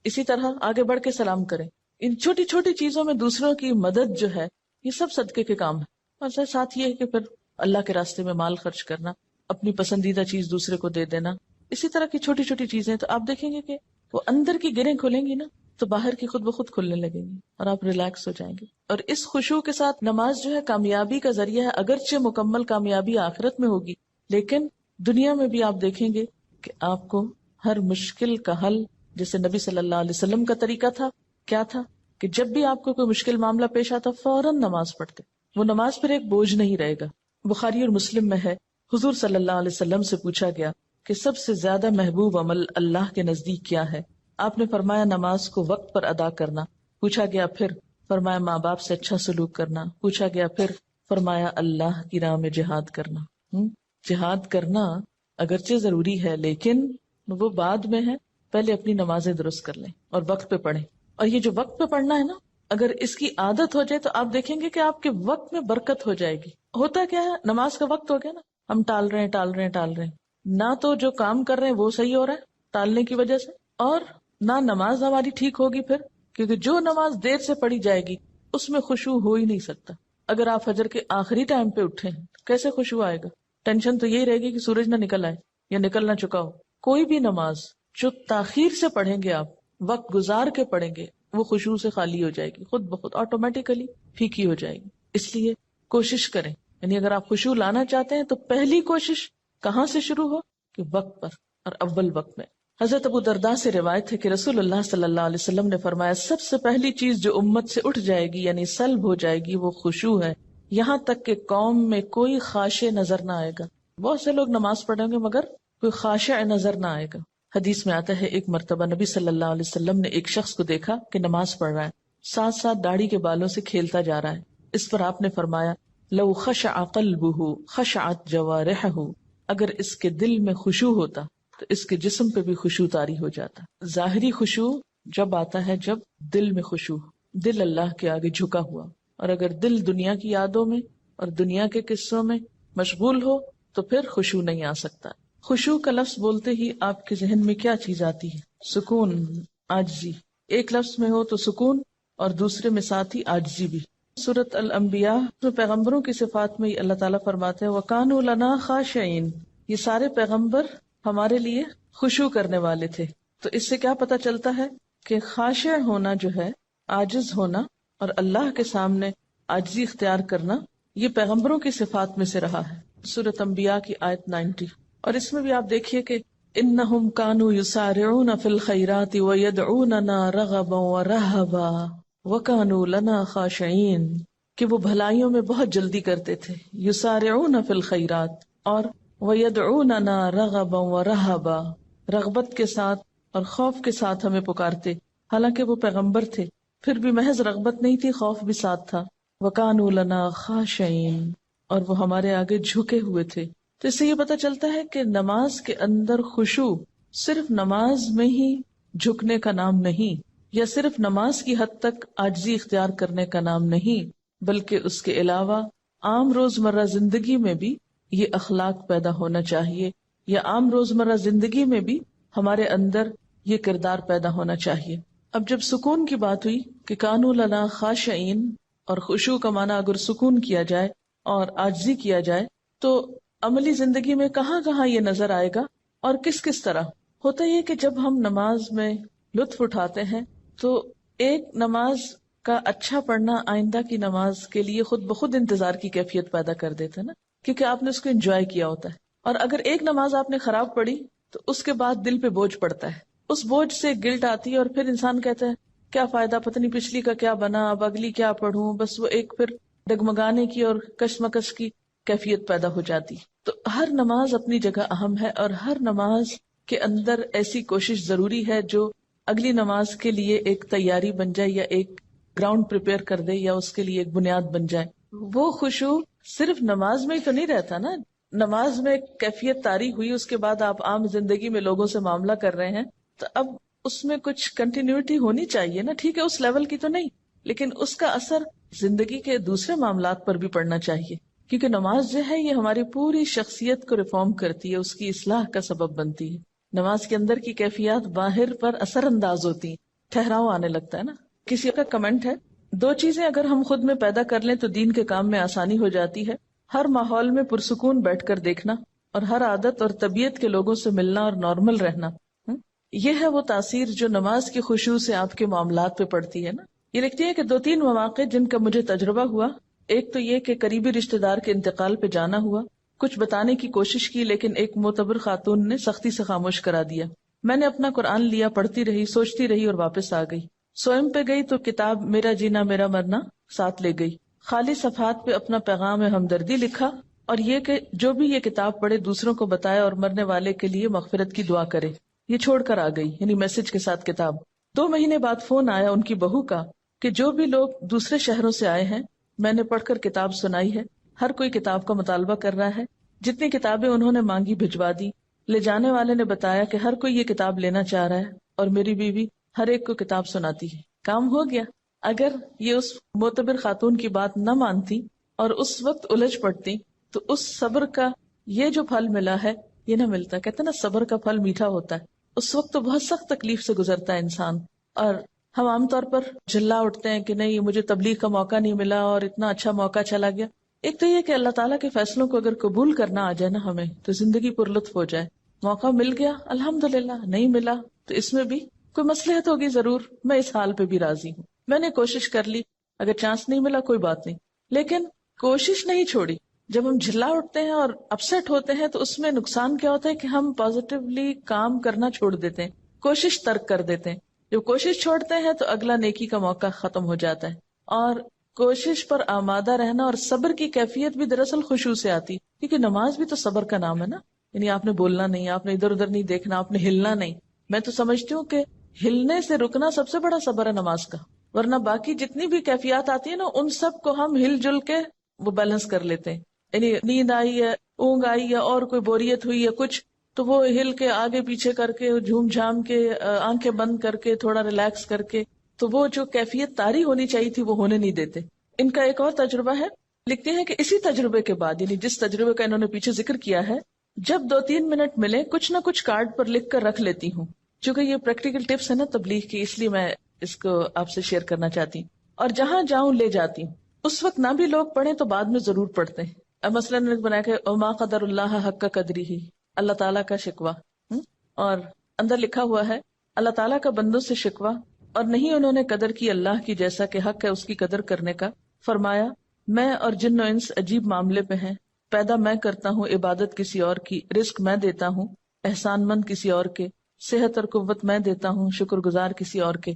اسی طرح آگے بڑھ کے سلام کریں. ان چھوٹی چھوٹی چیزوں میں دوسروں کی مدد جو ہے یہ سب صدقے کے کام ہے. اور ساتھ یہ ہے کہ پھر اللہ کے راستے میں مال خرچ کرنا، اپنی پسندیدہ چیز دوسرے کو دے دینا، اسی طرح کی چھوٹی چھوٹی چیزیں. تو آپ دیکھیں گے کہ وہ اندر کی گرہیں کھلیں گی نا تو باہر کی خود بخود کھلنے لگیں گی اور آپ ریلیکس ہو جائیں گے. اور اس خشوع کے ساتھ نماز جو ہے کامیابی کا ذریعہ ہے. اگرچہ مکمل کامیابی آخرت میں ہوگی، لیکن دنیا میں بھی آپ دیکھیں گے کہ آپ کو ہر مشکل کا حل، جیسے نبی صلی اللہ علیہ وسلم کا طریقہ تھا، کیا تھا کہ جب بھی آپ کو کوئی مشکل معاملہ پیش آتا فوراً نماز پڑھتے. وہ نماز پھر ایک بوجھ نہیں رہے گا. بخاری اور مسلم میں ہے، حضور صلی اللہ علیہ وسلم سے پوچھا گیا کہ سب سے زیادہ محبوب عمل اللہ کے نزدیک کیا ہے؟ آپ نے فرمایا نماز کو وقت پر ادا کرنا. پوچھا گیا پھر؟ فرمایا ماں باپ سے اچھا سلوک کرنا. پوچھا گیا پھر؟ فرمایا اللہ کی راہ میں جہاد کرنا. جہاد کرنا اگرچہ ضروری ہے لیکن وہ بعد میں ہے، پہلے اپنی نمازیں درست کر لیں اور وقت پہ پڑھیں. اور یہ جو وقت پہ پڑھنا ہے نا، اگر اس کی عادت ہو جائے تو آپ دیکھیں گے کہ آپ کے وقت میں برکت ہو جائے گی. ہوتا کیا ہے، نماز کا وقت ہو گیا نا، ہم ٹال رہے ہیں، نہ تو جو کام کر رہے ہیں وہ صحیح ہو رہا ہے ٹالنے کی وجہ سے، اور نہ نماز ہماری ٹھیک ہوگی پھر، کیونکہ جو نماز دیر سے پڑھی جائے گی اس میں خشوع ہو ہی نہیں سکتا. اگر آپ فجر کے آخری ٹائم پہ اٹھے ہیں کیسے خشوع آئے گا؟ ٹینشن تو یہی رہے گی کہ سورج نہ نکل آئے یا نکل نہ چکا ہو. کوئی بھی نماز جو تاخیر سے پڑھیں گے، آپ وقت گزار کے پڑھیں گے، وہ خشوع سے خالی ہو جائے گی، خود بخود آٹومیٹیکلی پھیکی ہو جائے گی. اس لیے کوشش کریں، یعنی اگر آپ خشوع لانا چاہتے ہیں تو پہلی کوشش کہاں سے شروع ہو کہ وقت پر اور اول وقت میں. حضرت ابو درداء سے روایت ہے کہ رسول اللہ صلی اللہ علیہ وسلم نے فرمایا سب سے پہلی چیز جو امت سے اٹھ جائے گی یعنی سلب ہو جائے گی وہ خشوع ہے، یہاں تک کہ قوم میں کوئی خاشع نظر نہ آئے گا. بہت سے لوگ نماز پڑھیں گے مگر کوئی خاشع نظر نہ آئے گا. حدیث میں آتا ہے ایک مرتبہ نبی صلی اللہ علیہ وسلم نے ایک شخص کو دیکھا کہ نماز پڑھ رہا ہے، ساتھ ساتھ داڑھی کے بالوں سے کھیلتا جا رہا ہے. اس پر آپ نے فرمایا لو خشع قلبہ خشعت جوارحہ، اگر اس کے دل میں خشوع ہوتا تو اس کے جسم پہ بھی خشوع طاری ہو جاتا. ظاہری خشوع جب آتا ہے جب دل میں خشوع، دل اللہ کے آگے جھکا ہوا. اور اگر دل دنیا کی یادوں میں اور دنیا کے قصوں میں مشغول ہو تو پھر خشوع نہیں آ سکتا. خشوع کا لفظ بولتے ہی آپ کے ذہن میں کیا چیز آتی ہے؟ سکون، عاجزی. ایک لفظ میں ہو تو سکون اور دوسرے میں ساتھ ہی عاجزی بھی. سورۃ الانبیاء میں پیغمبروں کی صفات میں اللہ تعالیٰ فرماتے ہیں وَكَانُوا لَنَا خَاشِعِينَ، یہ سارے پیغمبر ہمارے لیے خشوع کرنے والے تھے. تو اس سے کیا پتہ چلتا ہے کہ خاشع ہونا جو ہے، عاجز ہونا اور اللہ کے سامنے عاجزی اختیار کرنا، یہ پیغمبروں کی صفات میں سے رہا ہے. سورۃ انبیاء کی آیت 90. اور اس میں بھی آپ دیکھیے کہ انہم کانوا یسارعون فی الخیرات ویدعوننا رغبا ورہبا وکانوا لنا خاشعین، کہ وہ بھلائیوں میں بہت جلدی کرتے تھے. یسارعون فی الخیرات اور ویدعوننا رغبا ورہبا، رغبت کے ساتھ اور خوف کے ساتھ ہمیں پکارتے. حالانکہ وہ پیغمبر تھے پھر بھی محض رغبت نہیں تھی، خوف بھی ساتھ تھا. وکانوا لنا خاشعین، اور وہ ہمارے آگے جھکے ہوئے تھے. تو اس سے یہ پتہ چلتا ہے کہ نماز کے اندر خشوع صرف نماز میں ہی جھکنے کا نام نہیں، یا صرف نماز کی حد تک عاجزی اختیار کرنے کا نام نہیں، بلکہ اس کے علاوہ عام روزمرہ زندگی میں بھی یہ اخلاق پیدا ہونا چاہیے، یا عام روزمرہ زندگی میں بھی ہمارے اندر یہ کردار پیدا ہونا چاہیے. اب جب سکون کی بات ہوئی کہ کانوا لنا خاشعین، اور خشوع کا معنی اگر سکون کیا جائے اور عاجزی کیا جائے تو عملی زندگی میں کہاں کہاں یہ نظر آئے گا اور کس کس طرح ہوتا یہ کہ جب ہم نماز میں لطف اٹھاتے ہیں تو ایک نماز کا اچھا پڑھنا آئندہ کی نماز کے لیے خود بخود انتظار کی کیفیت پیدا کر دیتا ہے نا، کیونکہ آپ نے اس کو انجوائے کیا ہوتا ہے. اور اگر ایک نماز آپ نے خراب پڑھی تو اس کے بعد دل پہ بوجھ پڑتا ہے، اس بوجھ سے گلٹ آتی ہے اور پھر انسان کہتا ہے کیا فائدہ، پتہ نہیں پچھلی کا کیا بنا، اب اگلی کیا پڑھوں. بس وہ ایک پھر ڈگمگانے کی اور کشمکش کی کیفیت پیدا ہو جاتی. تو ہر نماز اپنی جگہ اہم ہے اور ہر نماز کے اندر ایسی کوشش ضروری ہے جو اگلی نماز کے لیے ایک تیاری بن جائے یا ایک گراؤنڈ پریپیئر کر دے یا اس کے لیے ایک بنیاد بن جائے. وہ خشوع صرف نماز میں ہی تو نہیں رہتا نا. نماز میں کیفیت طاری ہوئی، اس کے بعد آپ عام زندگی میں لوگوں سے معاملہ کر رہے ہیں تو اب اس میں کچھ کنٹینیوٹی ہونی چاہیے نا. ٹھیک ہے اس لیول کی تو نہیں، لیکن اس کا اثر زندگی کے دوسرے معاملات پر بھی پڑنا چاہیے، کیونکہ نماز جو ہے یہ ہماری پوری شخصیت کو ریفارم کرتی ہے، اس کی اصلاح کا سبب بنتی ہے. نماز کے اندر کی کیفیات باہر پر اثر انداز ہوتی ہیں. ٹھہراؤ آنے لگتا ہے نا. کسی کا کمنٹ ہے، 2 چیزیں اگر ہم خود میں پیدا کر لیں تو دین کے کام میں آسانی ہو جاتی ہے. ہر ماحول میں پرسکون بیٹھ کر دیکھنا، اور ہر عادت اور طبیعت کے لوگوں سے ملنا اور نارمل رہنا. یہ ہے وہ تاثیر جو نماز کی خشوع سے آپ کے معاملات پہ پڑتی ہے نا. یہ لکھتی ہے کہ 2-3 مواقع جن کا مجھے تجربہ ہوا. ایک تو یہ کہ قریبی رشتہ دار کے انتقال پہ جانا ہوا. کچھ بتانے کی کوشش کی لیکن ایک معتبر خاتون نے سختی سے خاموش کرا دیا. میں نے اپنا قرآن لیا، پڑھتی رہی، سوچتی رہی اور واپس آ گئی. سوئم پہ گئی تو کتاب میرا جینا میرا مرنا ساتھ لے گئی. خالی صفحات پہ اپنا پیغام ہمدردی لکھا، اور یہ کہ جو بھی یہ کتاب پڑھے دوسروں کو بتائے اور مرنے والے کے لیے مغفرت کی دعا کرے. یہ چھوڑ کر آ گئی، یعنی میسج کے ساتھ کتاب. 2 مہینے بعد فون آیا ان کی بہو کا کہ جو بھی لوگ دوسرے شہروں سے آئے ہیں میں نے پڑھ کر کتاب سنائی ہے. ہر کوئی کتاب کا مطالبہ کر رہا ہے. جتنی کتابیں انہوں نے مانگی بھجوا دی. لے جانے والے نے بتایا کہ ہر کوئی یہ کتاب لینا چاہ رہا ہے اور میری بیوی ہر ایک کو کتاب سناتی ہے. کام ہو گیا. اگر یہ اس معتبر خاتون کی بات نہ مانتی اور اس وقت الجھ پڑتی تو اس صبر کا یہ جو پھل ملا ہے یہ نہ ملتا. کہتے ہیں نا صبر کا پھل میٹھا ہوتا ہے. اس وقت تو بہت سخت تکلیف سے گزرتا ہے انسان، اور ہم عام طور پر جھلا اٹھتے ہیں کہ نہیں مجھے تبلیغ کا موقع نہیں ملا اور اتنا اچھا موقع چلا گیا. ایک تو یہ کہ اللہ تعالیٰ کے فیصلوں کو اگر قبول کرنا آ جائے نا ہمیں تو زندگی پر لطف ہو جائے. موقع مل گیا الحمدللہ، نہیں ملا تو اس میں بھی کوئی مصلحت ہوگی ضرور. میں اس حال پہ بھی راضی ہوں. میں نے کوشش کر لی، اگر چانس نہیں ملا کوئی بات نہیں، لیکن کوشش نہیں چھوڑی. جب ہم جھلا اٹھتے ہیں اور اپسیٹ ہوتے ہیں تو اس میں نقصان کیا ہوتا ہے کہ ہم پازیٹیولی کام کرنا چھوڑ دیتے ہیں، کوشش ترک کر دیتے ہیں. جو کوشش چھوڑتے ہیں تو اگلا نیکی کا موقع ختم ہو جاتا ہے. اور کوشش پر آمادہ رہنا اور صبر کی کیفیت بھی دراصل خشوع سے آتی، کیونکہ نماز بھی تو صبر کا نام ہے نا. یعنی آپ نے بولنا نہیں، آپ نے ادھر ادھر نہیں دیکھنا، آپ نے ہلنا نہیں. میں تو سمجھتی ہوں کہ ہلنے سے رکنا سب سے بڑا صبر ہے نماز کا. ورنہ باقی جتنی بھی کیفیات آتی ہیں نا ان سب کو ہم ہل جل کے وہ بیلنس کر لیتے ہیں. یعنی نیند آئی ہے، اونگ آئی ہے اور کوئی بوریت ہوئی ہے کچھ، تو وہ ہل کے آگے پیچھے کر کے جھوم جھام کے آنکھیں بند کر کے تھوڑا ریلیکس کر کے تو وہ جو کیفیت طاری ہونی چاہیے تھی وہ ہونے نہیں دیتے. ان کا ایک اور تجربہ ہے، لکھتے ہیں کہ اسی تجربے کے بعد، یعنی جس تجربے کا انہوں نے پیچھے ذکر کیا ہے، جب 2-3 منٹ ملے کچھ نہ کچھ کارڈ پر لکھ کر رکھ لیتی ہوں. چونکہ یہ پریکٹیکل ٹپس ہے نا تبلیغ کی، اس لیے میں اس کو آپ سے شیئر کرنا چاہتی ہوں. اور جہاں جاؤں لے جاتی ہوں. اس وقت نہ بھی لوگ پڑھیں تو بعد میں ضرور پڑھتے ہیں. اب مثلاً نے بنایا کہ وما قدر اللہ حق قدری ہی، اللہ تعالیٰ کا شکوہ، اور اندر لکھا ہوا ہے اللہ تعالیٰ کا بندوں سے شکوہ، اور نہیں انہوں نے قدر کی اللہ کی جیسا کہ حق ہے اس کی قدر کرنے کا. فرمایا میں اور جن و انس عجیب معاملے پہ ہیں. پیدا میں کرتا ہوں، عبادت کسی اور کی، رزق میں دیتا ہوں، احسان مند کسی اور کے، صحت اور قوت میں دیتا ہوں، شکر گزار کسی اور کے.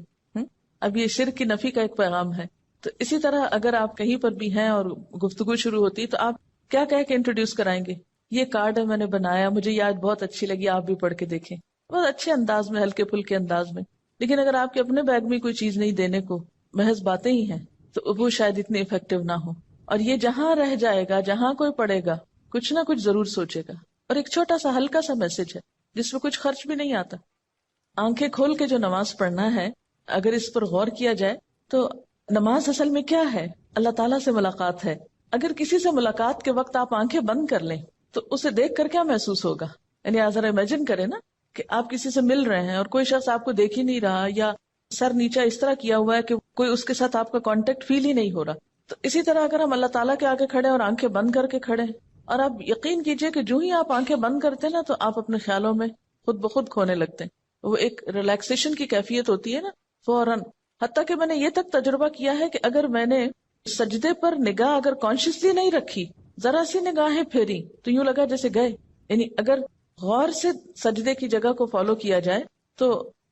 اب یہ شرک کی نفی کا ایک پیغام ہے. تو اسی طرح اگر آپ کہیں پر بھی ہیں اور گفتگو شروع ہوتی تو آپ کیا کہہ کے انٹروڈیوس کرائیں گے؟ یہ کارڈ ہے میں نے بنایا، مجھے یہ آج بہت اچھی لگی، آپ بھی پڑھ کے دیکھیں. بہت اچھے انداز میں، ہلکے پھلکے انداز میں. لیکن اگر آپ کے اپنے بیگ میں کوئی چیز نہیں دینے کو، محض باتیں ہی ہیں، تو وہ شاید اتنی افیکٹو نہ ہو. اور یہ جہاں رہ جائے گا، جہاں کوئی پڑھے گا کچھ نہ کچھ ضرور سوچے گا. اور ایک چھوٹا سا ہلکا سا میسج ہے جس میں کچھ خرچ بھی نہیں آتا. آنکھیں کھول کے جو نماز پڑھنا ہے، اگر اس پر غور کیا جائے تو نماز اصل میں کیا ہے؟ اللہ تعالیٰ سے ملاقات ہے. اگر کسی سے ملاقات کے وقت آپ آنکھیں بند کر لیں تو اسے دیکھ کر کیا محسوس ہوگا؟ یعنی ذرا امیجن کریں نا کہ آپ کسی سے مل رہے ہیں اور کوئی شخص آپ کو دیکھ ہی نہیں رہا، یا سر نیچا اس طرح کیا ہوا ہے کہ کوئی اس کے ساتھ آپ کا کانٹیکٹ فیل ہی نہیں ہو رہا. تو اسی طرح اگر ہم اللہ تعالیٰ کے آگے کھڑے اور آنکھیں بند کر کے کھڑے، اور آپ یقین کیجئے کہ جو ہی آپ آنکھیں بند کرتے نا تو آپ اپنے خیالوں میں خود بخود کھونے لگتے ہیں. وہ ایک ریلیکسیشن کی کیفیت ہوتی ہے نا فوراً. حتیٰ کہ میں نے یہ تک تجربہ کیا ہے کہ اگر میں نے سجدے پر نگاہ اگر کانشیسلی نہیں رکھی، ذرا سی نگاہیں پھیری تو یوں لگا جیسے گئے. یعنی اگر غور سے سجدے کی جگہ کو فالو کیا جائے تو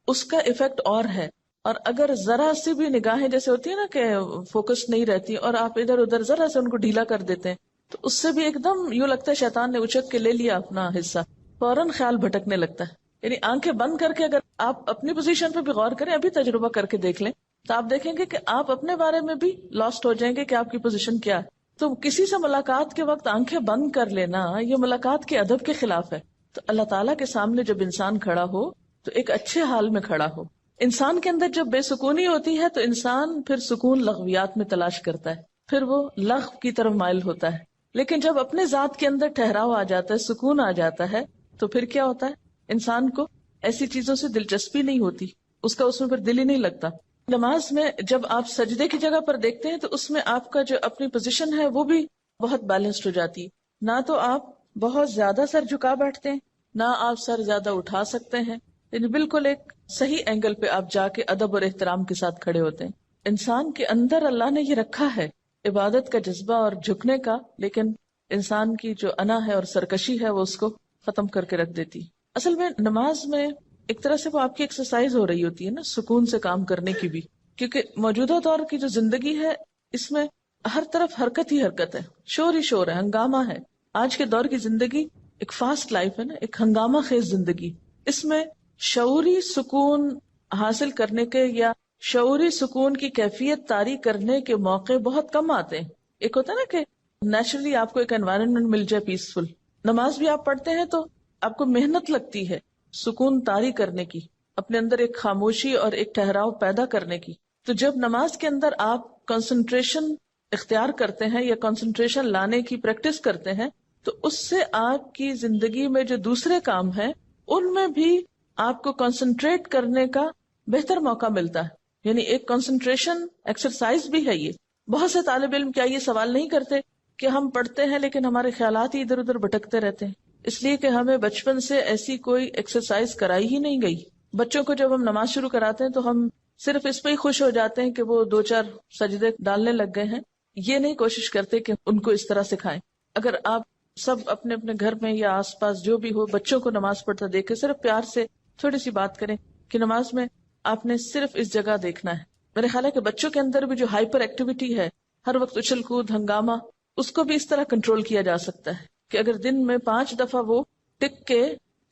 اس کا ایفیکٹ اور ہے. اور اگر ذرا سی بھی نگاہیں جیسے ہوتی ہے نا کہ فوکس نہیں رہتی اور آپ ادھر ادھر ذرا سے ان کو ڈھیلا کر دیتے ہیں تو اس سے بھی ایک دم یوں لگتا ہے شیطان نے اچک کے لے لیا اپنا حصہ، فوراً خیال بھٹکنے لگتا ہے. یعنی آنکھیں بند کر کے اگر آپ اپنی پوزیشن پہ بھی غور کریں، ابھی تجربہ کر کے دیکھ لیں، تو آپ دیکھیں گے کہ آپ اپنے بارے میں بھی لاسٹ ہو جائیں گے کہ آپ کی پوزیشن کیا ہے. تو کسی سے ملاقات کے وقت آنکھیں بند کر لینا یہ ملاقات کے ادب کے خلاف ہے. تو اللہ تعالیٰ کے سامنے جب انسان کھڑا ہو تو ایک اچھے حال میں کھڑا ہو. انسان کے اندر جب بے سکونی ہوتی ہے تو انسان پھر سکون لغویات میں تلاش کرتا ہے، پھر وہ لغو کی طرف مائل ہوتا ہے. لیکن جب اپنے ذات کے اندر ٹھہراؤ آ جاتا ہے، سکون آ جاتا ہے، تو پھر کیا ہوتا ہے؟ انسان کو ایسی چیزوں سے دلچسپی نہیں ہوتی. اس کا اس میں پھر دل ہی نہیں لگتا. نماز میں جب آپ سجدے کی جگہ پر دیکھتے ہیں تو اس میں آپ کا جو اپنی پوزیشن ہے وہ بھی بہت بیلنسڈ ہو جاتی ہے. نہ تو آپ بہت زیادہ سر جھکا بیٹھتے ہیں، نہ آپ سر زیادہ اٹھا سکتے ہیں، یعنی بالکل ایک صحیح اینگل پہ آپ جا کے ادب اور احترام کے ساتھ کھڑے ہوتے ہیں. انسان کے اندر اللہ نے یہ رکھا ہے عبادت کا جذبہ اور جھکنے کا، لیکن انسان کی جو انا ہے اور سرکشی ہے وہ اس کو ختم کر کے رکھ دیتی. اصل میں نماز میں ایک طرح سے وہ آپ کی ایکسرسائز ہو رہی ہوتی ہے نا، سکون سے کام کرنے کی بھی، کیونکہ موجودہ دور کی جو زندگی ہے اس میں ہر طرف حرکت ہی حرکت ہے، شور ہی شور ہے، ہنگامہ ہے. آج کے دور کی زندگی ایک فاسٹ لائف ہے نا، ایک ہنگامہ خیز زندگی. اس میں شعوری سکون حاصل کرنے کے یا شعوری سکون کی کیفیت طاری کرنے کے موقع بہت کم آتے ہیں. ایک ہوتا ہے نا کہ نیچرلی آپ کو ایک انوائرنمنٹ مل جائے پیسفل. نماز بھی آپ پڑھتے ہیں تو آپ کو محنت لگتی ہے سکون طاری کرنے کی، اپنے اندر ایک خاموشی اور ایک ٹھہراؤ پیدا کرنے کی. تو جب نماز کے اندر آپ کنسنٹریشن اختیار کرتے ہیں یا کنسنٹریشن لانے کی پریکٹس کرتے ہیں تو اس سے آپ کی زندگی میں جو دوسرے کام ہیں ان میں بھی آپ کو کنسنٹریٹ کرنے کا بہتر موقع ملتا ہے. یعنی ایک کنسنٹریشن ایکسرسائز بھی ہے یہ. بہت سے طالب علم کیا یہ سوال نہیں کرتے کہ ہم پڑھتے ہیں لیکن ہمارے خیالات ہی ادھر ادھر بھٹکتے رہتے ہیں؟ اس لیے کہ ہمیں بچپن سے ایسی کوئی ایکسرسائز کرائی ہی نہیں گئی. بچوں کو جب ہم نماز شروع کراتے ہیں تو ہم صرف اس پہ ہی خوش ہو جاتے ہیں کہ وہ 2-4 سجدے ڈالنے لگ گئے ہیں. یہ نہیں کوشش کرتے کہ ان کو اس طرح سکھائیں. اگر آپ سب اپنے اپنے گھر میں یا آس پاس جو بھی ہو بچوں کو نماز پڑھتا دیکھیں، صرف پیار سے تھوڑی سی بات کریں کہ نماز میں آپ نے صرف اس جگہ دیکھنا ہے. میرے خیال ہے کہ بچوں کے اندر بھی جو ہائپر ایکٹیویٹی ہے، ہر وقت اچھل کود ہنگامہ، اس کو بھی اس طرح کنٹرول کیا جا سکتا ہے کہ اگر دن میں 5 دفعہ وہ ٹک کے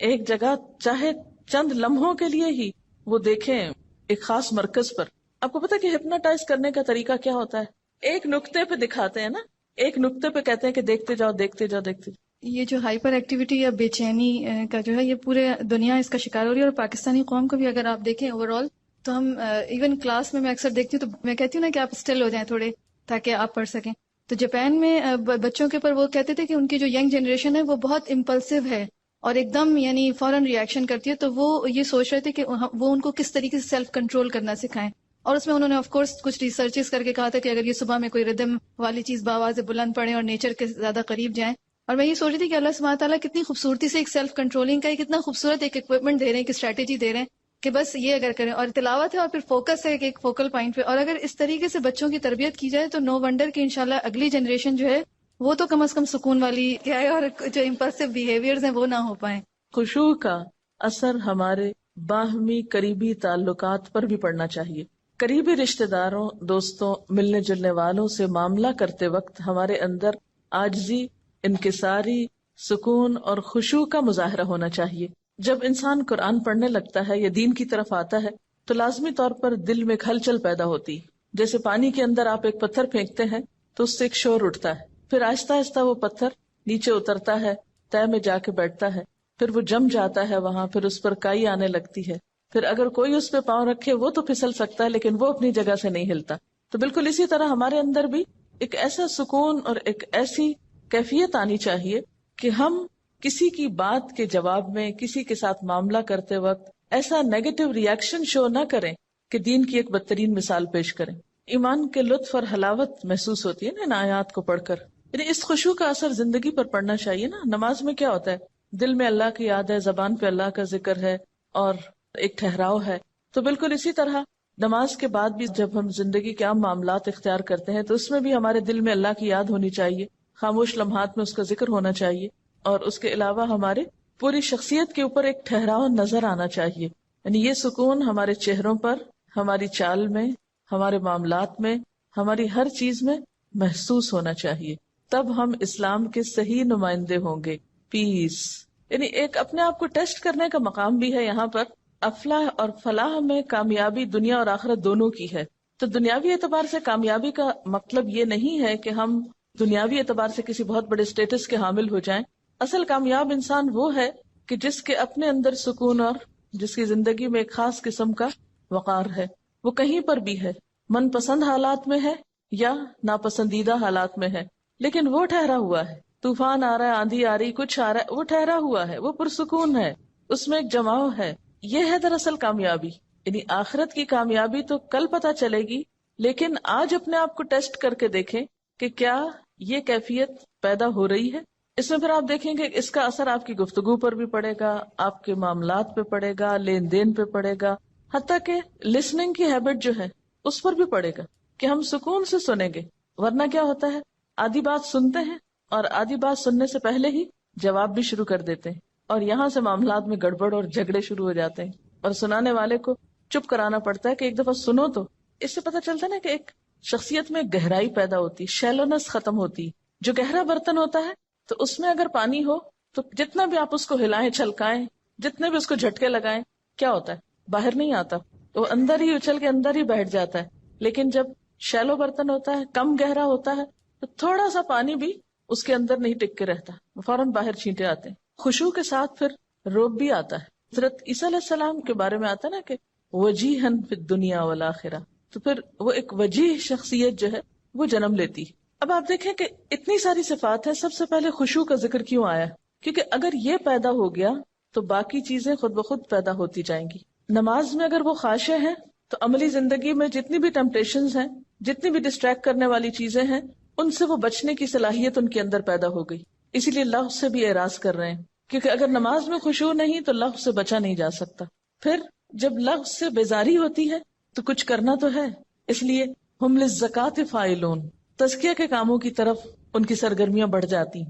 ایک جگہ چاہے چند لمحوں کے لیے ہی وہ دیکھیں ایک خاص مرکز پر. آپ کو پتا کہ ہپنوٹائز کرنے کا طریقہ کیا ہوتا ہے؟ ایک نقطے پہ دکھاتے ہیں نا، ایک نقطے پہ کہتے ہیں کہ دیکھتے جاؤ دیکھتے جاؤ دیکھتے جاؤ. یہ جو ہائپر ایکٹیویٹی یا بے چینی کا جو ہے یہ پورے دنیا اس کا شکار ہو رہی ہے، اور پاکستانی قوم کو بھی اگر آپ دیکھیں اوور آل تو ہم ایون کلاس میں اکثر دیکھتی ہوں تو میں کہتی ہوں نا کہ آپ اسٹل ہو جائیں تھوڑے تاکہ آپ پڑھ سکیں. تو جاپان میں بچوں کے اوپر وہ کہتے تھے کہ ان کی جو ینگ جنریشن ہے وہ بہت امپلسو ہے اور ایک دم یعنی فوراً ریئیکشن کرتی ہے. تو وہ یہ سوچ رہے تھے کہ وہ ان کو کس طریقے سے سیلف کنٹرول کرنا سکھائیں. اور اس میں انہوں نے آف کورس کچھ ریسرچز کر کے کہا تھا کہ اگر یہ صبح میں کوئی ردم والی چیز باواز بلند پڑھیں اور نیچر کے زیادہ قریب جائیں. اور میں یہ سوچ رہی تھی کہ اللہ سبحانہ تعالیٰ کتنی خوبصورتی سے ایک سیلف کنٹرولنگ کا کتنا خوبصورت ایک اکوپمنٹ دے رہے ہیں، ایک اسٹریٹجی دے رہے ہیں کہ بس یہ اگر کریں، اور تلاوت ہے اور پھر فوکس ہے ایک فوکل پوائنٹ پہ. اور اگر اس طریقے سے بچوں کی تربیت کی جائے تو نو ونڈر کہ انشاءاللہ اگلی جنریشن جو ہے وہ تو کم از کم سکون والی کیا ہے، اور جو امپلسو بیہیویئرز ہیں وہ نہ ہو پائیں. خشوع کا اثر ہمارے باہمی قریبی تعلقات پر بھی پڑنا چاہیے. قریبی رشتہ داروں، دوستوں، ملنے جلنے والوں سے معاملہ کرتے وقت ہمارے اندر عاجزی، انکساری، سکون اور خشوع کا مظاہرہ ہونا چاہیے. جب انسان قرآن پڑھنے لگتا ہے یا دین کی طرف آتا ہے تو لازمی طور پر دل میں ہلچل پیدا ہوتی. جیسے پانی کے اندر آپ ایک پتھر پھینکتے ہیں تو اس سے ایک شور اٹھتا ہے، پھر آہستہ آہستہ وہ پتھر نیچے اترتا ہے، تہہ میں جا کے بیٹھتا ہے، پھر وہ جم جاتا ہے وہاں، پھر اس پر کائی آنے لگتی ہے، پھر اگر کوئی اس پہ پاؤں رکھے وہ تو پھسل سکتا ہے لیکن وہ اپنی جگہ سے نہیں ہلتا. تو بالکل اسی طرح ہمارے اندر بھی ایک ایسا سکون اور ایک ایسی کیفیت آنی چاہیے کہ ہم کسی کی بات کے جواب میں کسی کے ساتھ معاملہ کرتے وقت ایسا نیگیٹو ریئیکشن شو نہ کریں کہ دین کی ایک بدترین مثال پیش کریں. ایمان کے لطف اور حلاوت محسوس ہوتی ہے نا ان آیات کو پڑھ کر. یعنی اس خشوع کا اثر زندگی پر پڑنا چاہیے نا. نماز میں کیا ہوتا ہے؟ دل میں اللہ کی یاد ہے، زبان پہ اللہ کا ذکر ہے اور ایک ٹھہراؤ ہے. تو بالکل اسی طرح نماز کے بعد بھی جب ہم زندگی کے عام معاملات اختیار کرتے ہیں تو اس میں بھی ہمارے دل میں اللہ کی یاد ہونی چاہیے، خاموش لمحات میں اس کا ذکر ہونا چاہیے، اور اس کے علاوہ ہمارے پوری شخصیت کے اوپر ایک ٹھہراؤ نظر آنا چاہیے. یعنی یہ سکون ہمارے چہروں پر، ہماری چال میں، ہمارے معاملات میں، ہماری ہر چیز میں محسوس ہونا چاہیے. تب ہم اسلام کے صحیح نمائندے ہوں گے. پیس یعنی ایک اپنے آپ کو ٹیسٹ کرنے کا مقام بھی ہے یہاں پر. افلاح اور فلاح میں کامیابی دنیا اور آخرت دونوں کی ہے. تو دنیاوی اعتبار سے کامیابی کا مطلب یہ نہیں ہے کہ ہم دنیاوی اعتبار سے کسی بہت بڑے سٹیٹس کے حامل ہو جائیں. اصل کامیاب انسان وہ ہے کہ جس کے اپنے اندر سکون اور جس کی زندگی میں ایک خاص قسم کا وقار ہے. وہ کہیں پر بھی ہے، من پسند حالات میں ہے یا ناپسندیدہ حالات میں ہے، لیکن وہ ٹھہرا ہوا ہے. طوفان آ رہا ہے، آندھی آ رہی، کچھ آ رہا ہے، وہ ٹھہرا ہوا ہے، وہ پرسکون ہے، اس میں ایک جماؤ ہے. یہ ہے دراصل کامیابی. یعنی آخرت کی کامیابی تو کل پتہ چلے گی، لیکن آج اپنے آپ کو ٹیسٹ کر کے دیکھیں کہ کیا یہ کیفیت پیدا ہو رہی ہے. اس میں پھر آپ دیکھیں گے اس کا اثر آپ کی گفتگو پر بھی پڑے گا، آپ کے معاملات پہ پڑے گا، لین دین پہ پڑے گا، حتیٰ کہ لسننگ کی ہیبٹ جو ہے اس پر بھی پڑے گا کہ ہم سکون سے سنیں گے. ورنہ کیا ہوتا ہے، آدھی بات سنتے ہیں اور آدھی بات سننے سے پہلے ہی جواب بھی شروع کر دیتے ہیں، اور یہاں سے معاملات میں گڑبڑ اور جھگڑے شروع ہو جاتے ہیں، اور سنانے والے کو چپ کرانا پڑتا ہے کہ ایک دفعہ سنو. تو اس سے پتہ چلتا ہے نا کہ ایک شخصیت میں گہرائی پیدا ہوتی، شیلونس ختم ہوتی. جو گہرا برتن ہوتا ہے تو اس میں اگر پانی ہو تو جتنا بھی آپ اس کو ہلائیں چھلکائیں، جتنے بھی اس کو جھٹکے لگائیں، کیا ہوتا ہے، باہر نہیں آتا، تو اندر ہی اچھل کے اندر ہی بیٹھ جاتا ہے. لیکن جب شیلو برتن ہوتا ہے، کم گہرا ہوتا ہے، تو تھوڑا سا پانی بھی اس کے اندر نہیں ٹک کے رہتا، فوراً باہر چھینٹے آتے ہیں. خشوع کے ساتھ پھر روب بھی آتا ہے. حضرت عیسیٰ علیہ السلام کے بارے میں آتا ہے نا کہ وجیہن فی الدنیا والآخرہ، تو پھر وہ ایک وجیح شخصیت جو ہے وہ جنم لیتی. اب آپ دیکھیں کہ اتنی ساری صفات ہیں، سب سے پہلے خشوع کا ذکر کیوں آیا؟ کیونکہ اگر یہ پیدا ہو گیا تو باقی چیزیں خود بخود پیدا ہوتی جائیں گی. نماز میں اگر وہ خاشع ہیں تو عملی زندگی میں جتنی بھی ٹیمپٹیشنز ہیں، جتنی بھی ڈسٹریکٹ کرنے والی چیزیں ہیں، ان سے وہ بچنے کی صلاحیت ان کے اندر پیدا ہو گئی. اسی لیے لغو سے بھی اعراض کر رہے ہیں، کیونکہ اگر نماز میں خشوع نہیں تو لغو سے بچا نہیں جا سکتا. پھر جب لغو سے بیزاری ہوتی ہے تو کچھ کرنا تو ہے، اس لیے ہم للزکاۃ فاعلون، تزکیہ کے کاموں کی طرف ان کی سرگرمیاں بڑھ جاتی.